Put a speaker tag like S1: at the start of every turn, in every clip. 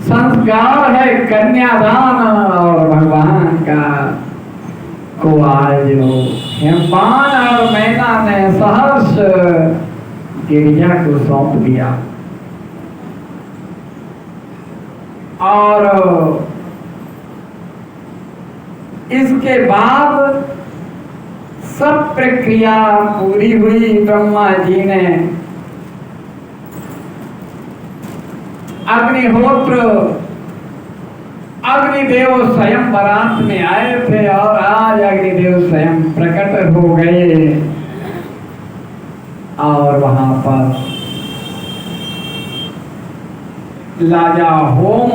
S1: संस्कार है कन्यादान और भगवान का को आज हेमपान और मैना ने सहर्ष गिरिजा को सौंप दिया। और इसके बाद सब प्रक्रिया पूरी हुई। ब्रह्मा जी ने अग्निहोत्र अग्निदेव स्वयं बारात में आए थे और आज अग्निदेव स्वयं प्रकट हो गए और वहां पर लाजा होम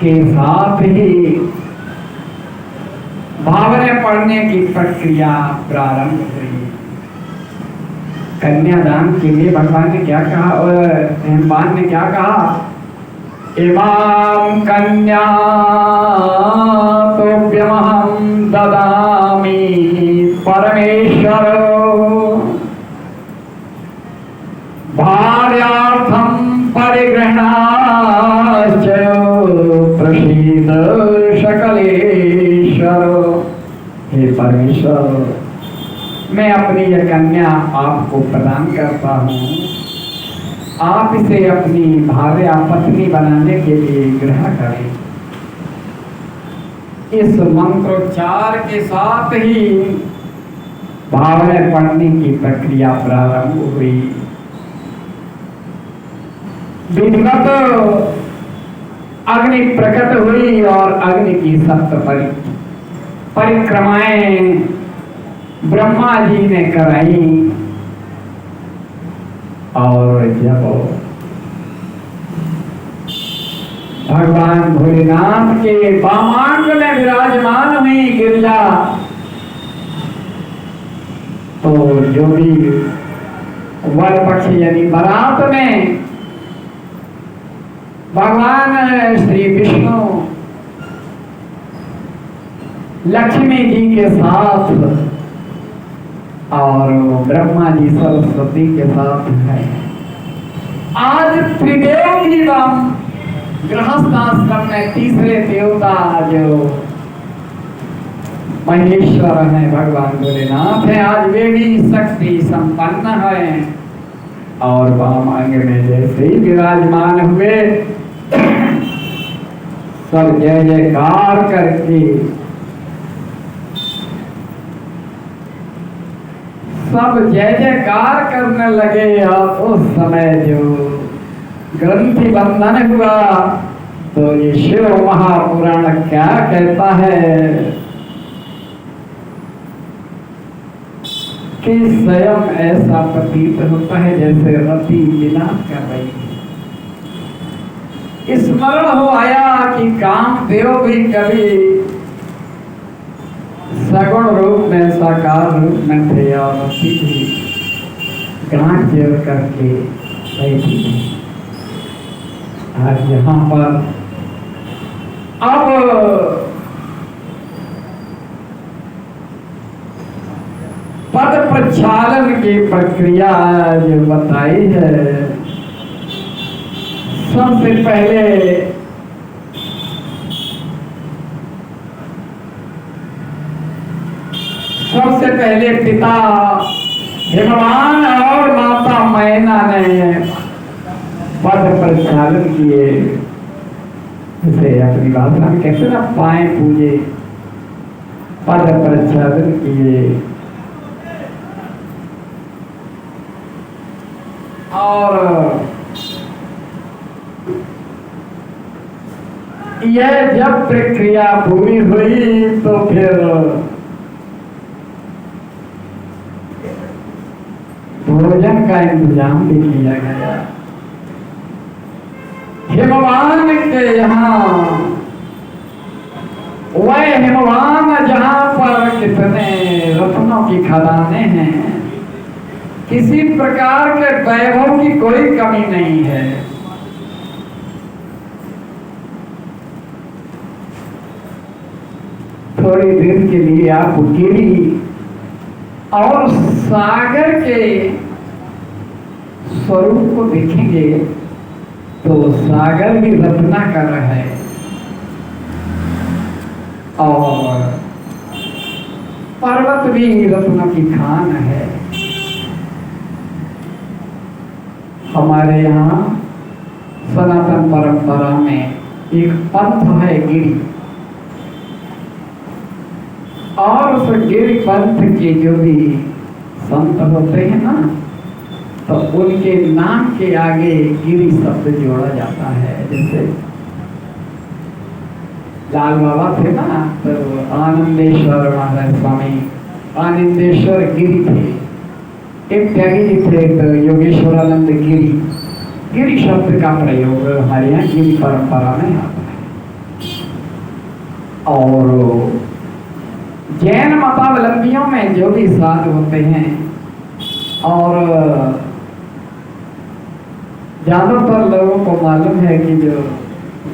S1: के साथ ही भावने पढ़ने की प्रक्रिया प्रारंभ हुई। कन्यादान के लिए भगवान ने क्या कहा और हेमपान ने क्या कहा? इमां कन्या तोभ्यमहं ददामि परमेश्वर भार्यार्थं परिगृह्णाश्च प्रसीद सकलेश्वर। हे परमेश्वर, मैं अपनी यह कन्या आपको प्रदान करता हूँ। आप इसे अपनी भार्या पत्नी बनाने के लिए ग्रहण करें। इस मंत्रोच्चार के साथ ही भावने पढ़ने की प्रक्रिया प्रारंभ हुई। विधिवत अग्नि प्रकट हुई और अग्नि की सप्त परिक्रमाएं ब्रह्मा जी ने कराई। और जब भगवान भोलेनाथ के वामांग में विराजमान हुई गिरिजा, तो जो भी वर पक्ष यानी बारात में भगवान श्री विष्णु लक्ष्मी जी के साथ और ब्रह्मा जी सरस्वती के साथ है। आज त्रिदेव ही राम गृहस्थ आश्रम में तीसरे देवता जो महेश्वर है भगवान भोलेनाथ है, आज वे भी शक्ति संपन्न है। और वामांग में जैसे ही विराजमान हुए सब जय जयकार करके सब जय जयकार करने लगे। और उस समय जो ग्रंथि बंधन हुआ, तो ये शिव महापुराण क्या कहता है कि स्वयं ऐसा प्रतीत होता है जैसे रति विलाप कर रही है। स्मरण हो आया कि कामदेव भी कभी सगुण रूप में साकार रूप में थे और रति भी गांठ जोड़ करके बैठी थी। आज यहाँ पर अब पद प्रक्षालन की प्रक्रिया जो बताई है, सबसे पहले पिता हिमवान और माता मैना ने पद प्रक्षालन किए। इसे अपनी भाषा में कहते ना, पाए पूजे, पद प्रक्षालन किए। और यह जब प्रक्रिया पूरी हुई तो फिर भोजन का इंतजाम भी किया गया। हिमवान के यहाँ, वह हिमवान जहाँ पर कितने रत्नों की खदानें हैं, किसी प्रकार के वैभव की कोई कमी नहीं है। थोड़ी देर के लिए आप गिरी और सागर के स्वरूप को देखेंगे तो सागर भी रत्ना कर है और पर्वत भी रत्नों की खान है। हमारे यहाँ सनातन परंपरा में एक पंथ है गिरि, और उस गिरि पंथ के जो भी संत होते हैं ना, तो उनके नाम के आगे गिरि शब्द जोड़ा जाता है। जैसे लाल बाबा थे ना, तो आनंदेश्वर महाराज स्वामी आनंदेश्वर गिरि थे। एक त्यागी जी थे तो योगेश्वरानंद गिरि। गिरि शब्द का प्रयोग हमारे यहाँ गिरि परंपरा में आता है। और जैन मतावलंबियों में जो भी साधु होते हैं, और ज्यादातर लोगों को मालूम है कि जो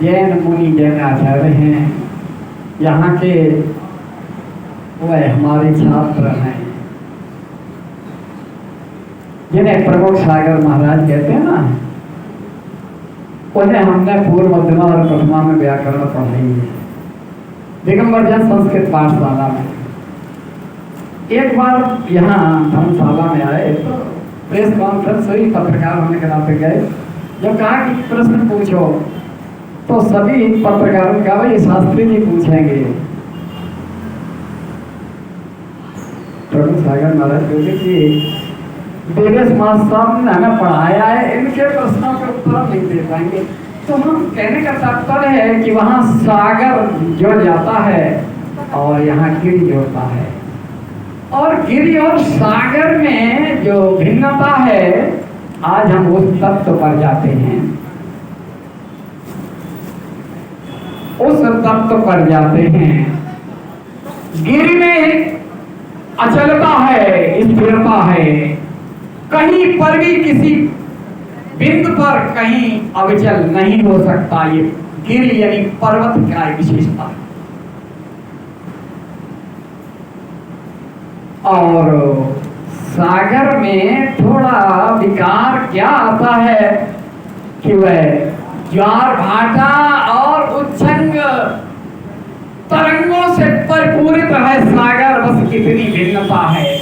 S1: जैन मुनि जैन आचार्य हैं यहाँ के, वह हमारे छात्र हैं जिन्हें प्रमुख सागर महाराज कहते हैं ना। उन्हें हमने पूर्व मध्यमा और प्रथमा में व्याकरण पढ़ाई है दिगंबर जैन संस्कृत पाठशाला में। एक बार यहाँ धर्मशाला में आए तो प्रेस कॉन्फ्रेंस हुई, पत्रकार होने के नाते गए। जब कहा कि प्रश्न पूछो तो सभी पत्रकारों ने कहा भाई शास्त्री जी पूछेंगे। प्रभु सागर महाराज बोले कि देवेश मास्टर साहब ने हमें पढ़ाया है, इनके प्रश्नों के उत्तर नहीं दे पाएंगे। तो हम कहने का तात्पर्य है कि वहाँ सागर जुड़ जाता है और यहाँ गिरि जुड़ता है, और गिरि और सागर में जो भिन्नता है, आज हम उस तत्व पर जाते हैं। उस तत्व पर जाते हैं। गिरि में अचलता है, स्थिरता है, कहीं पर भी किसी बिंदु पर कहीं अविचल नहीं हो सकता। ये गिरि यानी पर्वत का विशेषता है। और सागर में थोड़ा विकार क्या आता है कि वह ज्वार भाटा और उच्छृंग तरंगों से परिपूरित है सागर। बस कितनी भिन्नता है।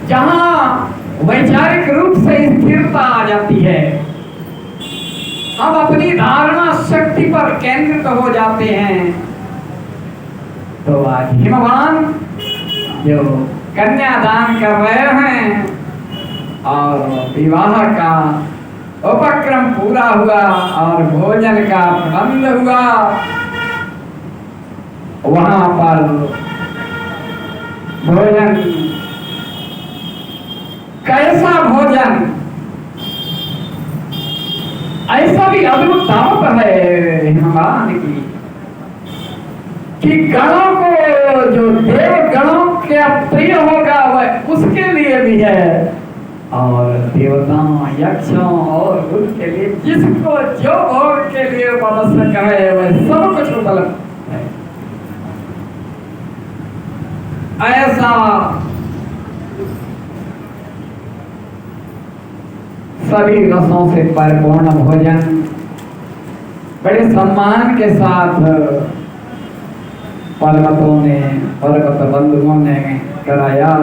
S1: जहां वैचारिक रूप से स्थिरता आ जाती है, हम अपनी धारणा शक्ति पर केंद्रित हो जाते हैं। तो आज हिमवान जो कन्यादान कर रहे हैं और विवाह का उपक्रम पूरा हुआ और भोजन का प्रबंध हुआ, वहां पर भोजन, कैसा भोजन, ऐसा भी अद्भुत दावत है हिमवान की कि गणों को, जो देव गणों के प्रिय होगा वह उसके लिए भी है, और देवताओं यक्षों और उनके लिए जिसको जो भोग के लिए आवश्यक है वह सब कुछ उपलब्ध है। ऐसा सभी रसों से परिपूर्ण भोजन बड़े सम्मान के साथ पर्वतों ने, पर्वत बंधुओं ने कराया।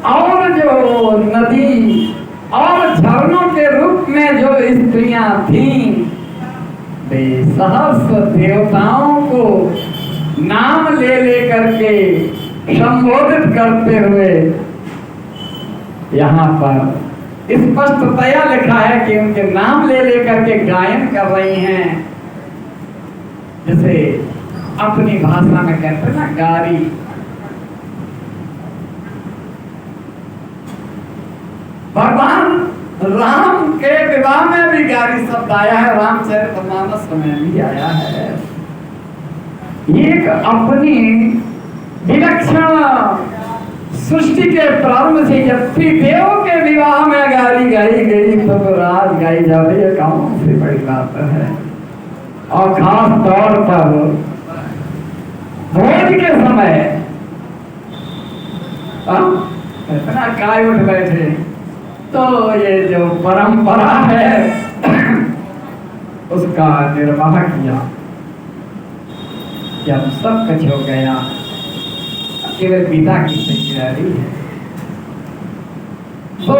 S1: और जो नदी और झरनों के रूप में जो स्त्रियां थीं, वे सहस्र देवताओं को नाम ले लेकर के संबोधित करते हुए यहाँ पर स्पष्टतया लिखा है कि उनके नाम ले लेकर के गायन कर रही हैं। जैसे अपनी भाषा में कहते हैं ना, गारी। भगवान राम के विवाह में भी गारी शब्द आया है, रामचरितमानस में भी आया है। एक अपनी विलक्षण सृष्टि के प्रारंभ से जब त्रिदेव के विवाह में गारी गाई गई तो रात गाई जाती है, कौन सी बड़ी बात है। और खास तौर पर भोज के समय इतना काय उठ बैठे। तो ये जो परंपरा है उसका निर्वाह किया। जब सब कुछ हो गया, केवल पिता की तैयारी है। तो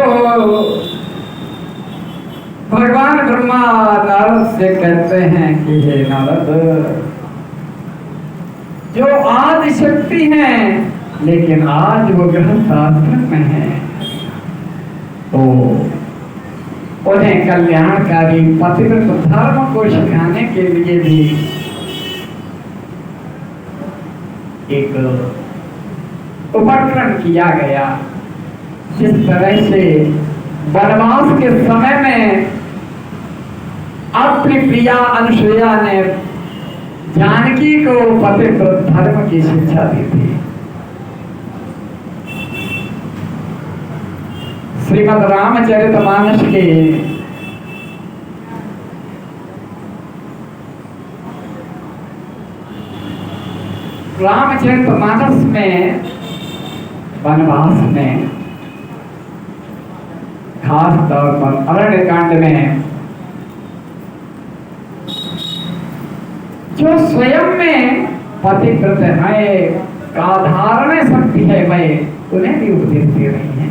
S1: भगवान ब्रह्मा नारद से कहते हैं कि हे नारद, जो आदि शक्ति है लेकिन आज वो गृहस्थ आश्रम में है, तो उन्हें कल्याणकारी पतिव्रत धर्म को सिखाने के लिए भी एक उपक्रम किया गया। जिस तरह से वनवास के समय में अपनी प्रिया अनुसुईया ने जानकी को पतिव्रत धर्म की शिक्षा दी थी। श्रीमद् रामचरितमानस के रामचरितमानस में वनवास में खास तौर पर अरण्य कांड में जो स्वयं में पतिव्रत है, साधारण शक्ति है, वह उन्हें भी उपदेश दे रही है।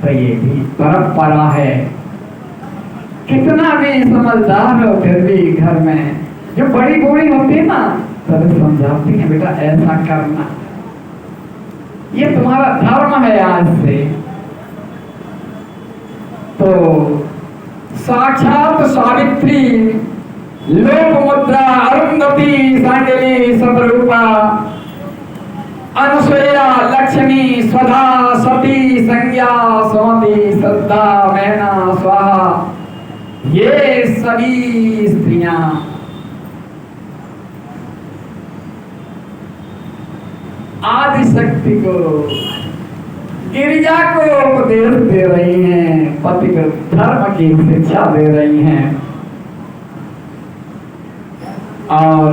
S1: तो ये भी परंपरा है। कितना भी समझदार हो फिर भी घर में जो बड़ी बूढ़ी होती है ना, तभी समझाती है बेटा ऐसा करना, ये तुम्हारा धर्म है आज से। तो साक्षात सावित्री, लोकमुद्रा, अरुंधति, सांडली, स्वरूपा, अनुसुईया, लक्ष्मी, स्वधा, सती, संज्ञा, सुमति, श्रद्धा, मैना, स्वाहा, ये सभी स्त्रियां आदि शक्ति को, गिरिजा को उपदेश दे रही हैं, पतिव्रत धर्म की शिक्षा दे रही हैं और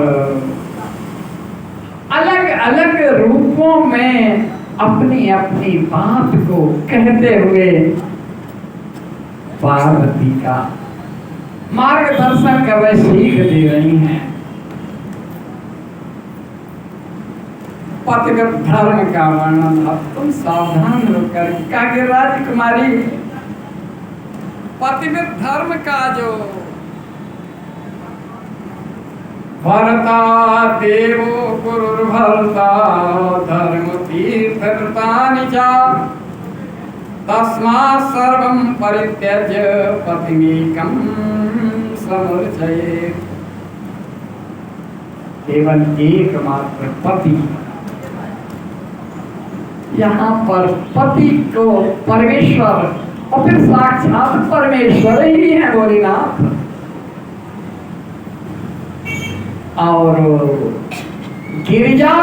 S1: अलग अलग रूपों में अपनी अपनी बात को कहते हुए पार्वती का मार्गदर्शन कर रहे, सीख दे रही हैं। पतिव्रत धर्म का वर्णन अब तुम सावधान होकर क्या कि राजकुमारी, पतिव्रत धर्म का जो भरता देवो गुरुर्भरता धर्म तीर्थकृतानि च तस्मात् सर्वं परित्यज्य पतिमेकं समर्चयेत्। केवल एकमात्र पति, यहाँ पर पति को परमेश्वर और फिर साक्षात परमेश्वर ही है भोलेनाथ। और गिरिजा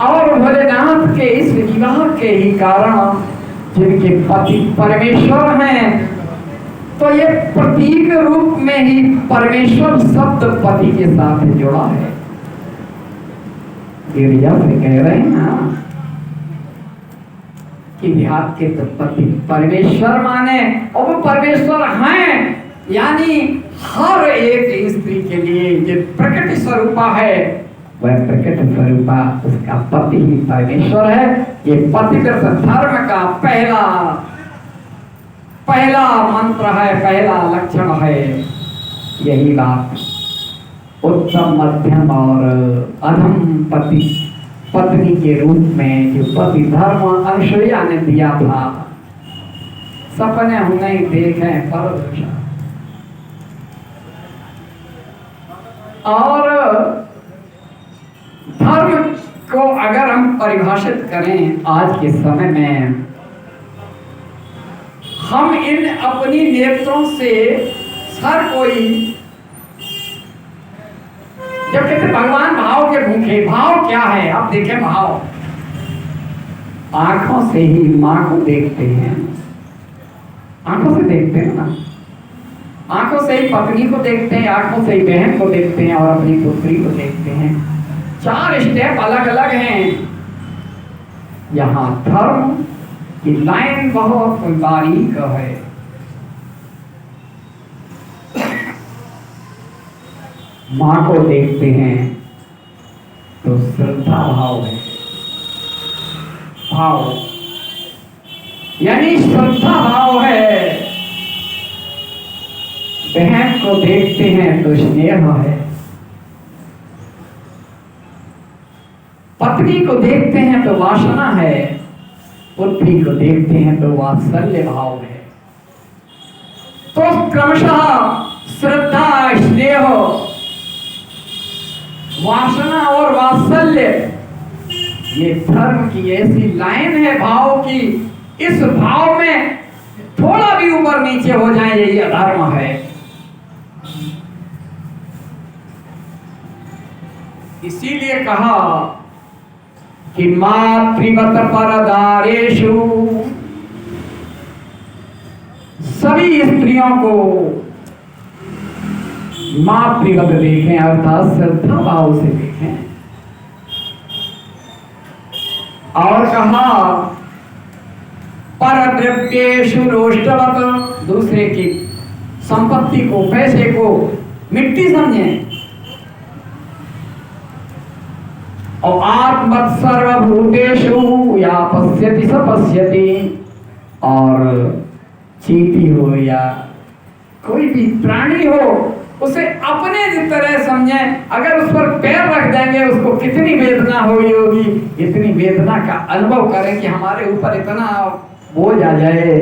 S1: और भोलेनाथ के इस विवाह के ही कारण जिनके पति परमेश्वर हैं, तो ये प्रतीक रूप में ही परमेश्वर शब्द पति के साथ जुड़ा है। गिरिजा से कह रहे हैं ना कि आपके तो पति परमेश्वर माने, और वो परमेश्वर हैं, यानी हर एक स्त्री के लिए जो प्रकृति स्वरूपा है, वह प्रकृति स्वरूपा उसका पति ही परमेश्वर है। ये पतिव्रत धर्म का पहला मंत्र है, पहला लक्षण है। यही बात उत्तम, मध्यम और अधम पत्नी के रूप में जो पति धर्म अनुसुईया ने दिया था, सपने हम नहीं देखे पर और धर्म को अगर हम परिभाषित करें आज के समय में, हम इन अपनी नेत्रों से हर कोई जब कहते भगवान भाव के भूखे, भाव क्या है आप देखें, भाव आंखों से ही माँ को देखते हैं, आंखों से देखते हैं ना, आंखों से ही पत्नी को देखते हैं, आंखों से ही बहन को देखते हैं और अपनी पुत्री को देखते हैं। 4 स्टेप अलग अलग हैं। यहाँ धर्म कि लाइन बहुत बारीक है। माँ को देखते हैं तो श्रद्धा भाव है, भाव यानी श्रद्धा भाव है। बहन को देखते हैं तो स्नेह है, पत्नी को देखते हैं तो वासना है, पुत्री को देखते हैं तो वात्सल्य भाव है। तो क्रमशः श्रद्धा, स्नेह, वासना और वात्सल्य ये धर्म की ऐसी लाइन है भाव की। इस भाव में थोड़ा भी ऊपर नीचे हो जाए यही अधर्म है। इसीलिए कहा कि मातृवत परदारेषु, सभी स्त्रियों को मातृवत देखें अर्थात श्रद्धा भाव से देखें। और कहा परद्रव्येषु रोष्टवत, दूसरे की संपत्ति को, पैसे को मिट्टी समझें। और आत्मत सर्वभूतेषु या पश्यति स पश्यति, और चींटी हो या कोई भी प्राणी हो उसे अपने तरह समझें। अगर उस पर पैर रख देंगे उसको कितनी वेदना हुई होगी, इतनी वेदना का अनुभव करें कि हमारे ऊपर इतना बोझ आ जाए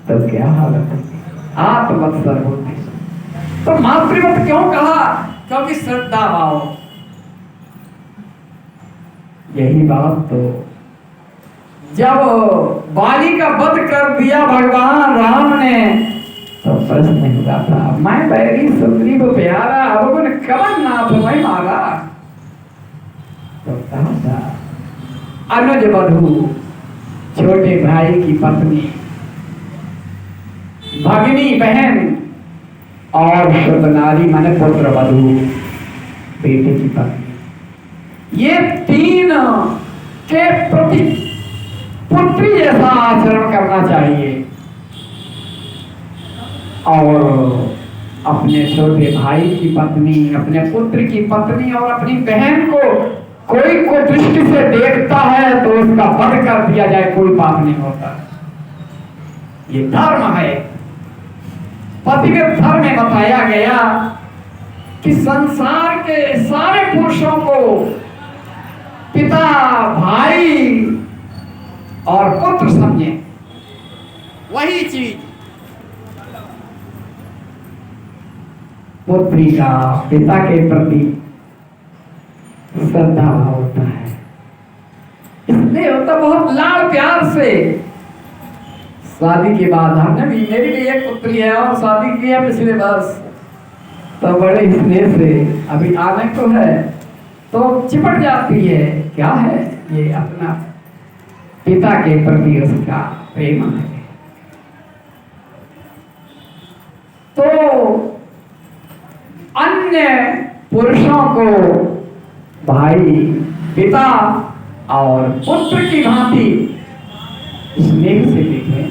S1: तो क्या हालत है। आत्मत सर्वभूतेषु, तो मातृवत क्यों कहा? क्योंकि श्रद्धा भाव। यही बात तो जब बाली का वध कर दिया भगवान राम ने तो प्रश्न हुआ था, मैं बैरी सुग्रीव प्यारा अब ने कवन नाथ मैं मारा। तो कहा था अनुज वधू, छोटे भाई की पत्नी, भगिनी बहन, और शुद्ध नारी माने पुत्र वधू, बेटे की पत्नी, ये तीन के प्रति पुत्री जैसा आचरण करना चाहिए। और अपने छोटे भाई की पत्नी, अपने पुत्र की पत्नी और अपनी बहन को कोई को दृष्टि से देखता है तो उसका वध कर दिया जाए, कोई पाप नहीं होता। ये धर्म है। पतिव्रत धर्म में बताया गया कि संसार के सारे पुरुषों को पिता, भाई और पुत्र समझे, वही चीज पुत्री का पिता के प्रति श्रद्धा होता है। इसलिए होता बहुत लाड़ प्यार से। शादी के बाद हमने भी, मेरी भी एक पुत्री है और शादी की है पिछले वर्ष, तो बड़े स्नेह से अभी आने को है तो चिपट जाती है। क्या है ये? अपना पिता के प्रति उसका प्रेम है। तो अन्य पुरुषों को भाई, पिता और पुत्र की भांति स्नेह से देखें,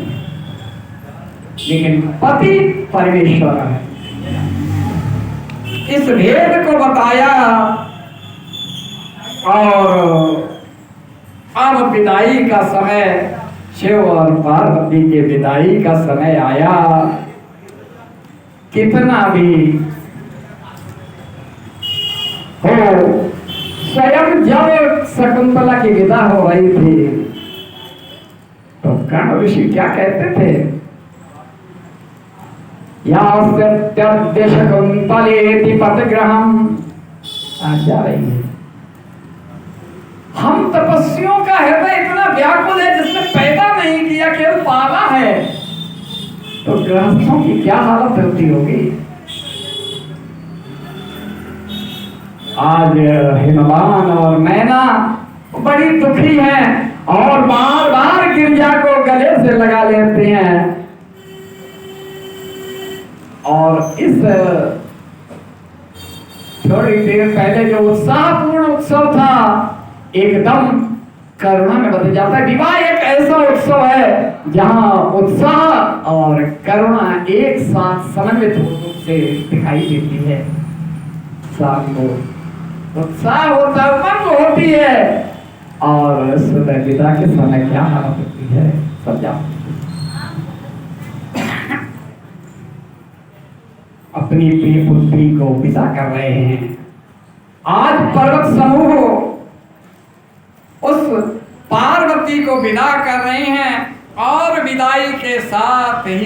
S1: लेकिन पति परमेश्वर है। इस भेद को बताया। और अब विदाई का समय, शिव और पार्वती के विदाई का समय आया। कितना भी हो, स्वयं जब शकुंतला की विदा हो रही थी तो कर्ण ऋषि क्या कहते थे? या शकुंतलेति पतग्रहम्, जा रही है। हम तपस्वियों का हृदय इतना व्याकुल है जिसने पैदा नहीं किया, केवल पाला है, तो गृहस्थों की क्या हालत होती होगी। आज हिमवान और मैना बड़ी दुखी हैं और बार बार गिरजा को गले से लगा लेते हैं। और इस थोड़ी देर पहले जो उत्साहपूर्ण उत्सव था एकदम करुणा में बदल जाता है। विवाह एक ऐसा उत्सव है जहां उत्साह और करुणा एक साथ समन्वित रूप से दिखाई देती है। शाम को उत्साह होता है, उमंग होती है, और सुबह विदा के समय क्या हालत होती है सब जानते हैं। अपनी प्रिय पुत्री को विदा कर रहे हैं। आज पर्वत समूह उस पार्वती को विदा कर रहे हैं और विदाई के साथ ही